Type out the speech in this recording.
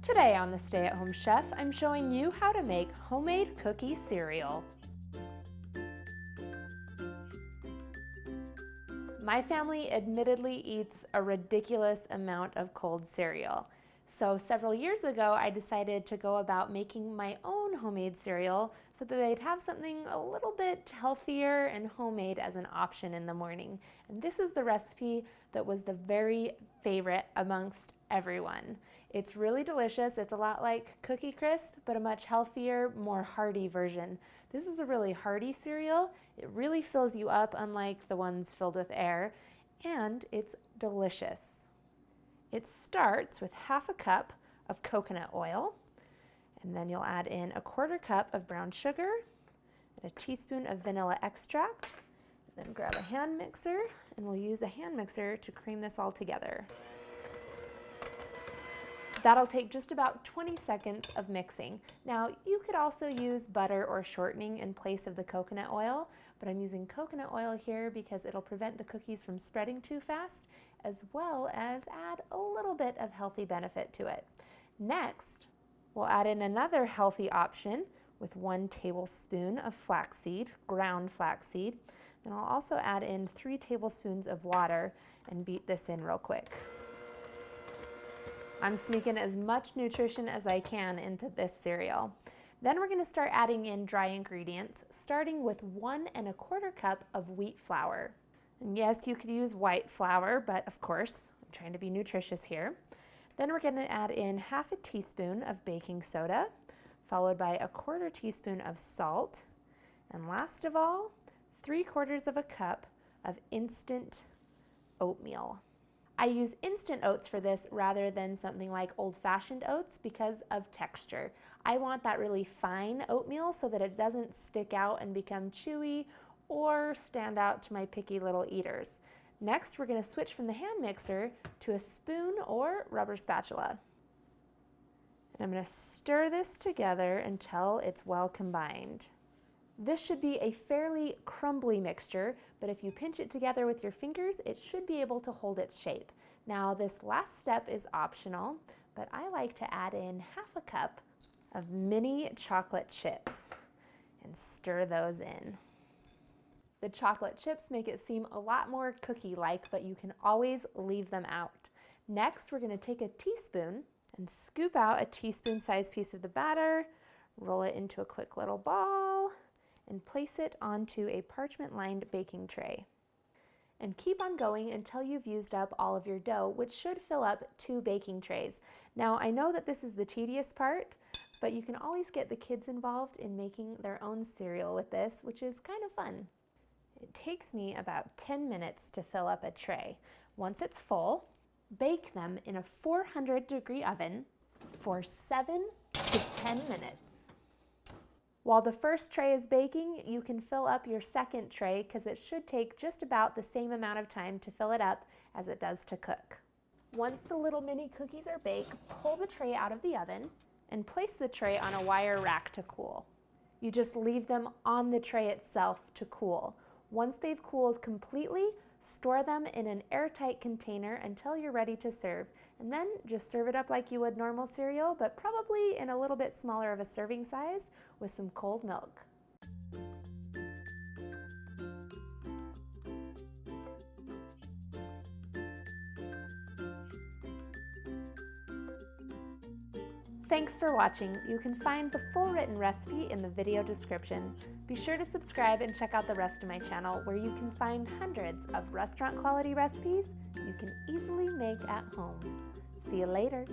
Today on the Stay at Home Chef, I'm showing you how to make homemade cookie cereal. My family admittedly eats a ridiculous amount of cold cereal. So several years ago, I decided to go about making my own homemade cereal so that they'd have something a little bit healthier and homemade as an option in the morning. And this is the recipe that was the very favorite amongst everyone. It's really delicious. It's a lot like Cookie Crisp, but a much healthier, more hearty version. This is a really hearty cereal. It really fills you up, unlike the ones filled with air, and it's delicious. It starts with half a cup of coconut oil, and then you'll add in a quarter cup of brown sugar and a teaspoon of vanilla extract. Then grab a hand mixer, and we'll use a hand mixer to cream this all together. That'll take just about 20 seconds of mixing. Now, you could also use butter or shortening in place of the coconut oil, but I'm using coconut oil here because it'll prevent the cookies from spreading too fast, as well as add a little bit of healthy benefit to it. Next, we'll add in another healthy option with 1 tablespoon of flaxseed, ground flaxseed. Then I'll also add in 3 tablespoons of water and beat this in real quick. I'm sneaking as much nutrition as I can into this cereal. Then we're going to start adding in dry ingredients, starting with 1 1/4 cup of wheat flour. And yes, you could use white flour, but of course, I'm trying to be nutritious here. Then we're going to add in half a teaspoon of baking soda, followed by a 1/4 teaspoon of salt, and last of all, 3/4 of a cup of instant oatmeal. I use instant oats for this rather than something like old-fashioned oats because of texture. I want that really fine oatmeal so that it doesn't stick out and become chewy or stand out to my picky little eaters. Next, we're going to switch from the hand mixer to a spoon or rubber spatula. And I'm going to stir this together until it's well combined. This should be a fairly crumbly mixture, but if you pinch it together with your fingers, it should be able to hold its shape. Now, this last step is optional, but I like to add in half a cup of mini chocolate chips and stir those in. The chocolate chips make it seem a lot more cookie-like, but you can always leave them out. Next, we're going to take a teaspoon and scoop out a teaspoon-sized piece of the batter, roll it into a quick little ball, and place it onto a parchment-lined baking tray. And keep on going until you've used up all of your dough, which should fill up 2 baking trays. Now, I know that this is the tedious part, but you can always get the kids involved in making their own cereal with this, which is kind of fun. It takes me about 10 minutes to fill up a tray. Once it's full, bake them in a 400-degree oven for 7 to 10 minutes. While the first tray is baking, you can fill up your second tray because it should take just about the same amount of time to fill it up as it does to cook. Once the little mini cookies are baked, pull the tray out of the oven and place the tray on a wire rack to cool. You just leave them on the tray itself to cool. Once they've cooled completely, store them in an airtight container until you're ready to serve, and then just serve it up like you would normal cereal, but probably in a little bit smaller of a serving size with some cold milk. Thanks for watching. You can find the full written recipe in the video description. Be sure to subscribe and check out the rest of my channel where you can find hundreds of restaurant quality recipes you can easily make at home. See you later.